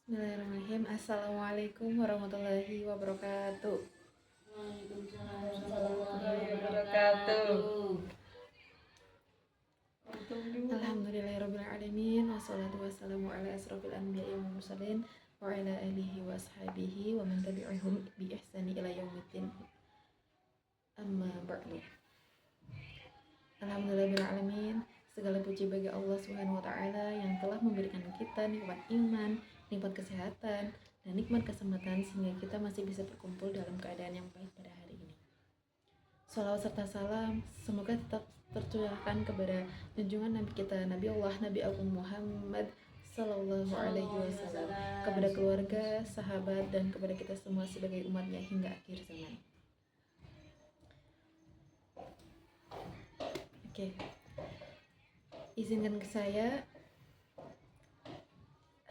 Bismillahirrahmanirrahim. Assalamualaikum warahmatullahi wabarakatuh. Waalaikumsalam warahmatullahi wabarakatuh. Alhamdulillahirrahmanirrahim. Wassalatu wassalamu ala asrofil anbiya'i wal mursalin wa ala alihi wa ashabihi wa man tabi'ahum bi ihsani ila yaumiddin. Amma ba'du. Alhamdulillahirrahmanirrahim. Segala puji bagi Allah Subhanahu wa taala yang telah memberikan kita nikmat iman, nikmat kesehatan, dan nikmat kesempatan sehingga kita masih bisa berkumpul dalam keadaan yang baik pada hari ini. Shalawat serta salam semoga tetap tercurahkan kepada junjungan Nabi kita, Nabi Allah, Nabi Agung Muhammad Sallallahu Alaihi Wasallam, kepada keluarga, sahabat, dan kepada kita semua sebagai umatnya hingga akhir zaman. Oke. Izinkan ke saya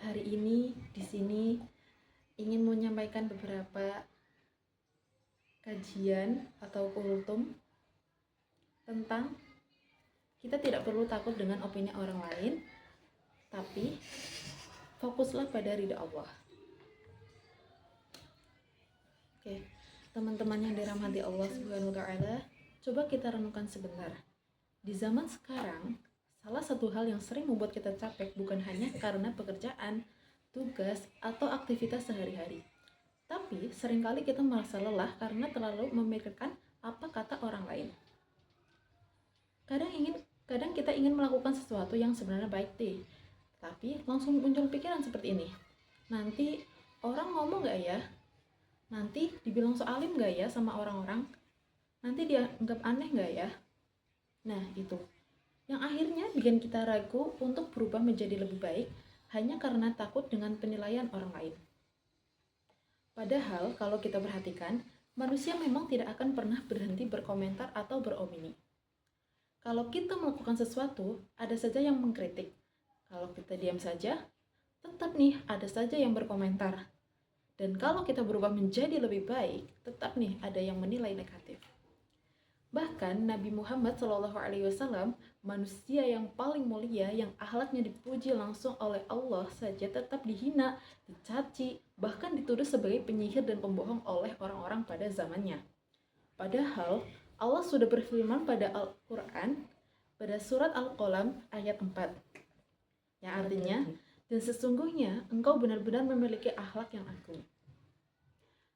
hari ini di sini ingin menyampaikan beberapa kajian atau kultum tentang kita tidak perlu takut dengan opini orang lain, tapi fokuslah pada ridha Allah. Oke, teman-teman yang dirahmati Allah Subhanahu wa taala, coba kita renungkan sebentar. Di zaman sekarang, salah satu hal yang sering membuat kita capek bukan hanya karena pekerjaan, tugas, atau aktivitas sehari-hari. Tapi seringkali kita merasa lelah karena terlalu memikirkan apa kata orang lain. Kadang kita ingin melakukan sesuatu yang sebenarnya baik deh, tapi langsung muncul pikiran seperti ini. Nanti orang ngomong gak ya? Nanti dibilang so alim gak ya sama orang-orang? Nanti dia anggap aneh gak ya? Nah itu yang akhirnya bikin kita ragu untuk berubah menjadi lebih baik hanya karena takut dengan penilaian orang lain. Padahal kalau kita perhatikan, manusia memang tidak akan pernah berhenti berkomentar atau beropini. Kalau kita melakukan sesuatu, ada saja yang mengkritik. Kalau kita diam saja, tetap nih ada saja yang berkomentar. Dan kalau kita berubah menjadi lebih baik, tetap nih ada yang menilai negatif. Bahkan Nabi Muhammad SAW, manusia yang paling mulia, yang akhlaknya dipuji langsung oleh Allah saja tetap dihina, dicaci, bahkan dituduh sebagai penyihir dan pembohong oleh orang-orang pada zamannya. Padahal Allah sudah berfirman pada Al-Quran, pada surat Al-Qalam ayat 4, yang artinya, dan sesungguhnya engkau benar-benar memiliki akhlak yang agung.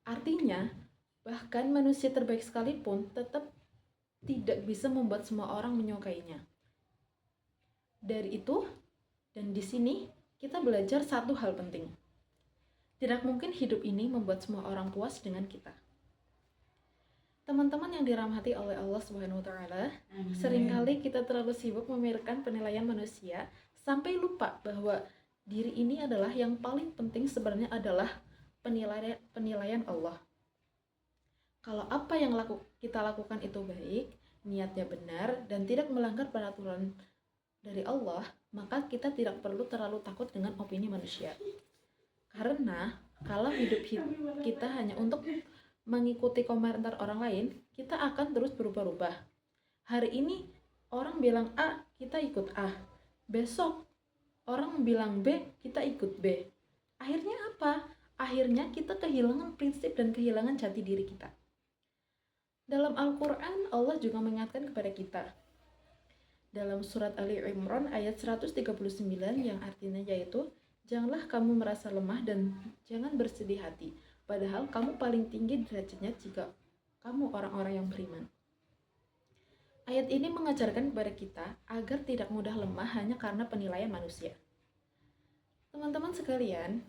Artinya, bahkan manusia terbaik sekalipun tetap tidak bisa membuat semua orang menyukainya. Dari itu, dan di sini kita belajar satu hal penting. Tidak mungkin hidup ini membuat semua orang puas dengan kita. Teman-teman yang dirahmati oleh Allah Subhanahu wa taala, seringkali kita terlalu sibuk memikirkan penilaian manusia sampai lupa bahwa diri ini adalah yang paling penting sebenarnya adalah penilaian Allah. Kalau apa yang kita lakukan itu baik, niatnya benar, dan tidak melanggar peraturan dari Allah, maka kita tidak perlu terlalu takut dengan opini manusia. Karena kalau hidup kita hanya untuk mengikuti komentar orang lain, kita akan terus berubah-ubah. Hari ini orang bilang A, kita ikut A. Besok orang bilang B, kita ikut B. Akhirnya apa? Akhirnya kita kehilangan prinsip dan kehilangan jati diri kita. Dalam Al-Quran, Allah juga mengingatkan kepada kita. Dalam surat Ali Imran ayat 139 yang artinya yaitu, janganlah kamu merasa lemah dan jangan bersedih hati, padahal kamu paling tinggi derajatnya jika kamu orang-orang yang beriman. Ayat ini mengajarkan kepada kita agar tidak mudah lemah hanya karena penilaian manusia. Teman-teman sekalian,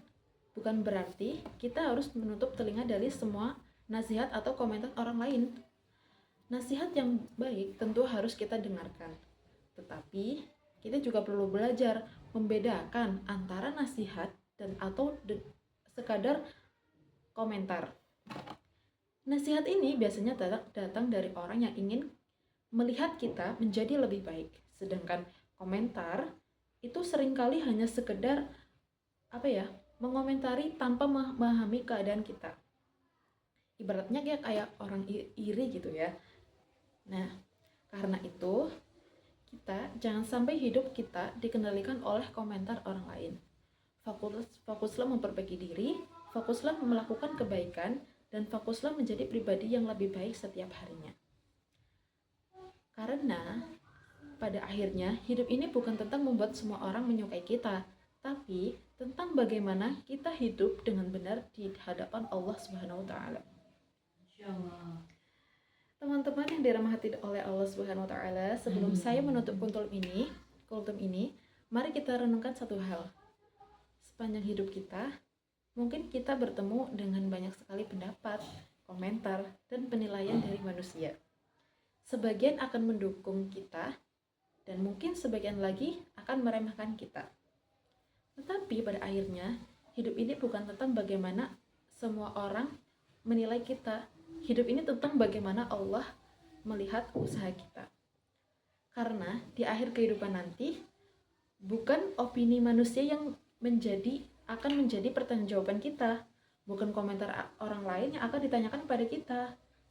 bukan berarti kita harus menutup telinga dari semua nasihat atau komentar orang lain. Nasihat yang baik tentu harus kita dengarkan. Tetapi kita juga perlu belajar membedakan antara nasihat dan atau sekadar komentar. Nasihat ini biasanya datang dari orang yang ingin melihat kita menjadi lebih baik. Sedangkan komentar itu seringkali hanya sekedar mengomentari tanpa memahami keadaan kita. Ibaratnya kayak orang iri gitu ya. Nah, karena itu kita jangan sampai hidup kita dikendalikan oleh komentar orang lain. fokuslah memperbaiki diri, fokuslah melakukan kebaikan, dan fokuslah menjadi pribadi yang lebih baik setiap harinya. Karena pada akhirnya hidup ini bukan tentang membuat semua orang menyukai kita, tapi tentang bagaimana kita hidup dengan benar di hadapan Allah Subhanahu wa taala. Insyaallah. Teman-teman yang dirahmati oleh Allah Subhanahu wa taala, sebelum saya menutup kultum ini, mari kita renungkan satu hal. Sepanjang hidup kita, mungkin kita bertemu dengan banyak sekali pendapat, komentar, dan penilaian dari manusia. Sebagian akan mendukung kita, dan mungkin sebagian lagi akan meremehkan kita. Tetapi pada akhirnya, hidup ini bukan tentang bagaimana semua orang menilai kita. Hidup ini tentang bagaimana Allah melihat usaha kita. Karena di akhir kehidupan nanti, bukan opini manusia yang akan menjadi pertanggungjawaban kita, bukan komentar orang lain yang akan ditanyakan kepada kita,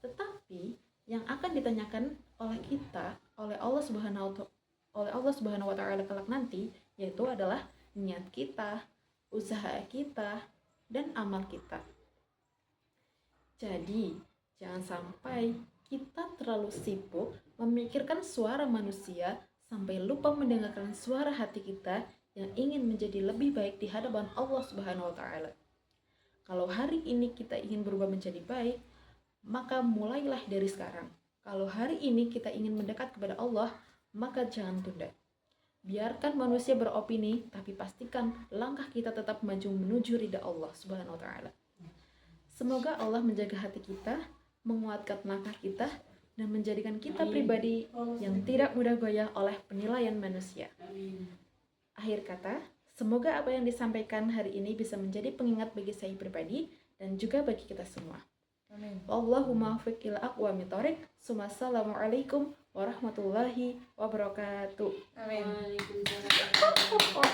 tetapi yang akan ditanyakan oleh kita, oleh Allah Subhanahu wa taala kelak nanti, yaitu adalah niat kita, usaha kita, dan amal kita. Jadi, jangan sampai kita terlalu sibuk memikirkan suara manusia sampai lupa mendengarkan suara hati kita yang ingin menjadi lebih baik di hadapan Allah Subhanahu wa taala. Kalau hari ini kita ingin berubah menjadi baik, maka mulailah dari sekarang. Kalau hari ini kita ingin mendekat kepada Allah, maka jangan tunda. Biarkan manusia beropini, tapi pastikan langkah kita tetap maju menuju ridha Allah Subhanahu wa taala. Semoga Allah menjaga hati kita, menguatkan langkah kita, dan menjadikan kita pribadi yang tidak mudah goyah oleh penilaian manusia. Akhir kata, semoga apa yang disampaikan hari ini bisa menjadi pengingat bagi saya pribadi dan juga bagi kita semua. Amin. Wallahumma muwaffiq ila aqwamit thoriq. Assalamualaikum warahmatullahi wabarakatuh. Amin. Waalaikumsalam.